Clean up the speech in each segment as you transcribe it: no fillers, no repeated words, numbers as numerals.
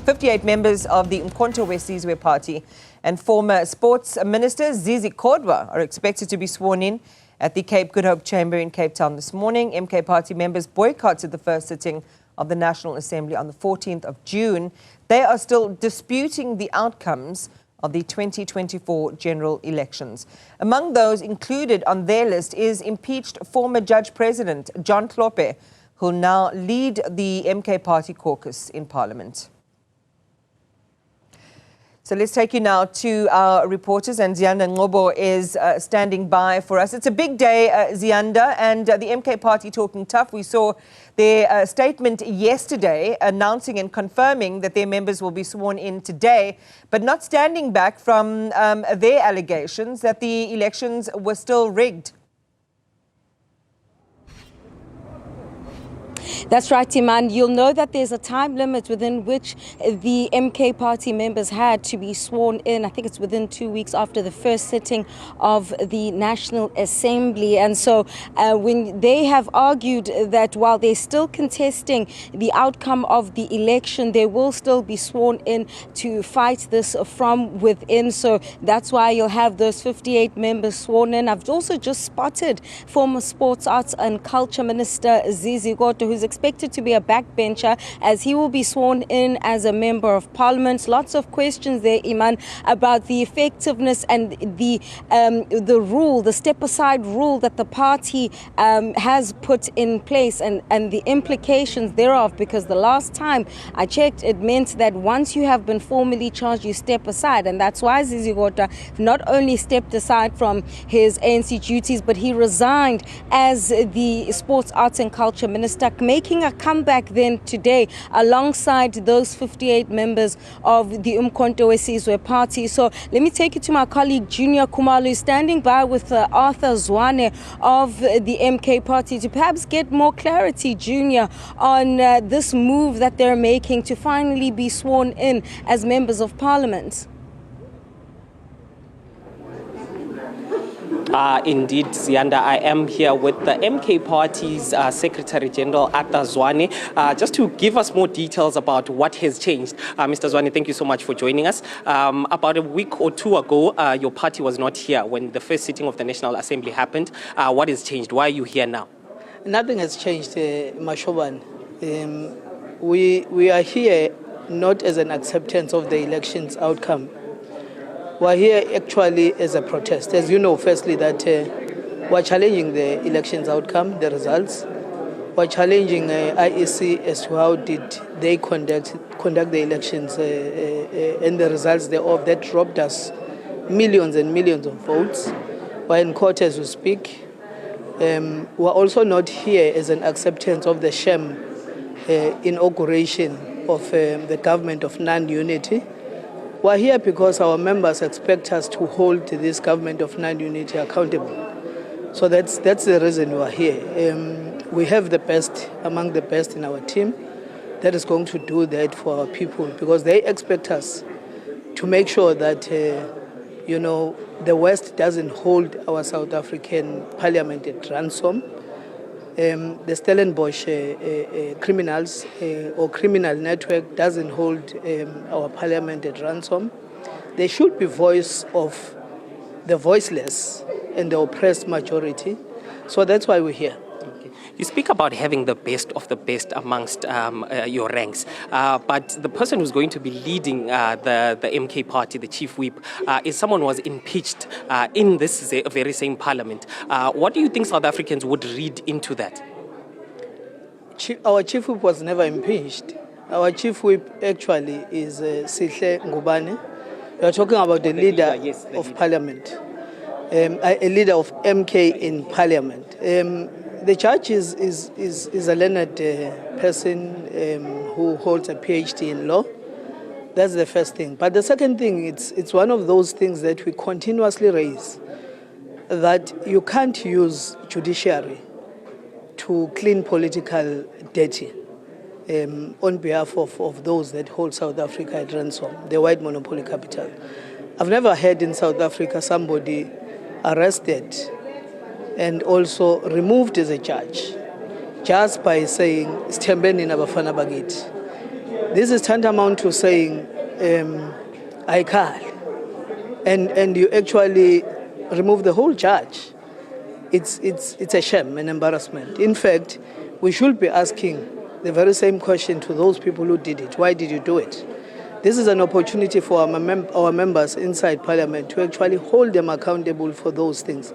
58 members of the uMkhonto weSizwe party and former sports minister Zizi Kodwa are expected to be sworn in at the Cape Good Hope Chamber in Cape Town this morning. MK party members boycotted the first sitting of the National Assembly on the 14th of June. They are still disputing the outcomes of the 2024 general elections. Among those included on their list is impeached former Judge President John Hlophe, who will now lead the MK party caucus in Parliament. So let's take you now to our reporters, and Zianda Ngobo is standing by for us. It's a big day, Zianda, and the MK party talking tough. We saw their statement yesterday announcing and confirming that their members will be sworn in today, but not standing back from their allegations that the elections were still rigged. That's right, Iman. You'll know that there's a time limit within which the MK party members had to be sworn in. I think it's within 2 weeks after the first sitting of the National Assembly. And so when they have argued that while they're still contesting the outcome of the election, they will still be sworn in to fight this from within. So that's why you'll have those 58 members sworn in. I've also just spotted former Sports, Arts and Culture Minister Zizi Kodwa, who's expected to be a backbencher, as he will be sworn in as a member of Parliament. Lots of questions there, Iman, about the effectiveness and the rule, the step-aside rule that the party has put in place, and the implications thereof, because the last time I checked, it meant that once you have been formally charged, you step aside, and that's why Zizi Kodwa not only stepped aside from his ANC duties, but he resigned as the Sports, Arts and Culture Minister, making a comeback then today alongside those 58 members of the uMkhonto weSizwe party. So let me take you to my colleague Juniour Khumalo, who's standing by with Arthur Zwane of the MK party to perhaps get more clarity, Junior, on this move that they're making to finally be sworn in as members of Parliament. Indeed, Zianda, I am here with the MK Party's Secretary General, Arthur Zwane, just to give us more details about what has changed. Mr. Zwane, thank you so much for joining us. About a week or two ago, your party was not here when the first sitting of the National Assembly happened. What has changed? Why are you here now? Nothing has changed, Mashoban. We are here not as an acceptance of the election's outcome. We're here actually as a protest. As you know, firstly, that we're challenging the election's outcome, the results. We're challenging IEC as to how did they conduct the elections and the results thereof that robbed us millions and millions of votes. We're in court as we speak. We're also not here as an acceptance of the sham inauguration of the government of non-unity. We're here because our members expect us to hold this government of non-unity accountable. So that's the reason we're here. We have the best, among the best in our team, that is going to do that for our people, because they expect us to make sure that, the West doesn't hold our South African parliament at ransom. The Stellenbosch criminals or criminal network doesn't hold our parliament at ransom. They should be voice of the voiceless and the oppressed majority. So that's why we're here. You speak about having the best of the best amongst your ranks, but the person who's going to be leading the MK party, the chief whip, is someone who was impeached in this very same parliament. What do you think South Africans would read into that? Our chief whip was never impeached. Our chief whip actually is Sihle Ngubane. We are talking about the leader of parliament, a leader of MK in parliament. The judge is a learned person who holds a PhD in law. That's the first thing. But the second thing, it's one of those things that we continuously raise, that you can't use judiciary to clean political dirty on behalf of those that hold South Africa at ransom, the white monopoly capital. I've never heard in South Africa somebody arrested and also removed as a judge just by saying, "Stembeni na bafana bagithi." This is tantamount to saying, I can't. And you actually remove the whole charge. It's a shame, an embarrassment. In fact, we should be asking the very same question to those people who did it. Why did you do it? This is an opportunity for our members inside Parliament to actually hold them accountable for those things.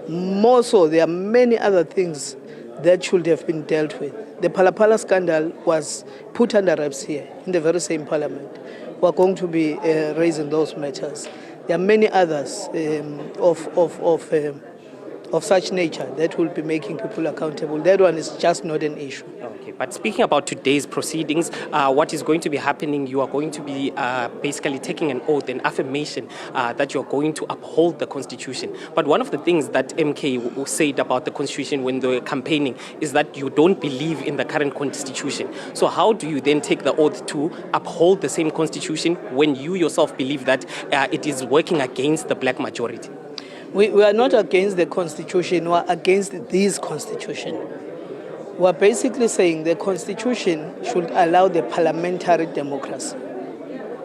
More so, there are many other things that should have been dealt with. The Phala scandal was put under wraps here in the very same Parliament. We are going to be raising those matters. There are many others of such nature that will be making people accountable. That one is just not an issue. Okay, but speaking about today's proceedings, what is going to be happening, you are going to be basically taking an oath, an affirmation that you're going to uphold the Constitution. But one of the things that MK said about the Constitution when they were campaigning is that you don't believe in the current Constitution. So how do you then take the oath to uphold the same Constitution when you yourself believe that it is working against the black majority? We are not against the Constitution, we are against this Constitution. We are basically saying the Constitution should allow the parliamentary democracy,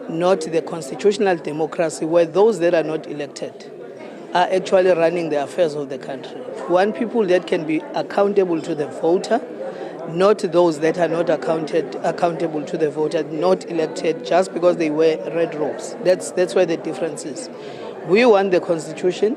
not the constitutional democracy where those that are not elected are actually running the affairs of the country. We want people that can be accountable to the voter, not those that are not accountable to the voter, not elected just because they wear red robes. That's where the difference is. We want the Constitution,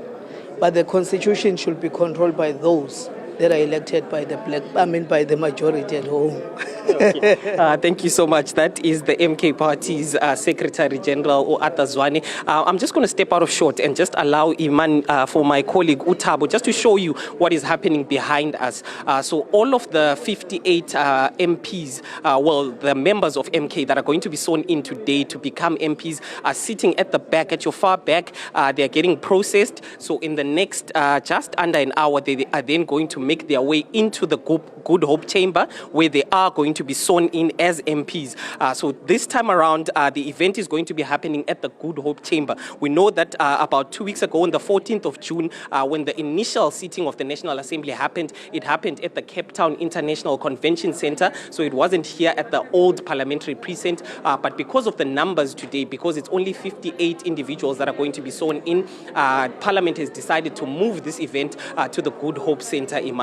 but the Constitution should be controlled by those that are elected by by the majority at home. Okay. Thank you so much. That is the MK Party's Secretary General, Zwane. I'm just going to step out of short and just allow Iman for my colleague Utabo just to show you what is happening behind us. So all of the 58 MPs, well, the members of MK that are going to be sworn in today to become MPs are sitting at the back, at your far back. They are getting processed. So in the next just under an hour, they are then going to make their way into the Good Hope Chamber, where they are going to be sworn in as MPs. So this time around, the event is going to be happening at the Good Hope Chamber. We know that about 2 weeks ago, on the 14th of June, when the initial sitting of the National Assembly happened, it happened at the Cape Town International Convention Center. So it wasn't here at the old parliamentary precinct. But because of the numbers today, because it's only 58 individuals that are going to be sworn in, Parliament has decided to move this event to the Good Hope Center, Iman.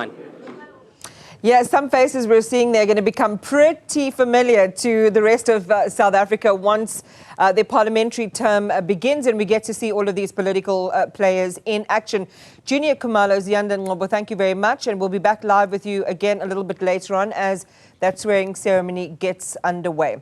Yeah, some faces we're seeing they're going to become pretty familiar to the rest of South Africa once their parliamentary term begins and we get to see all of these political players in action. Juniour Khumalo, Ziyanda Ngobo, thank you very much, and we'll be back live with you again a little bit later on as that swearing ceremony gets underway.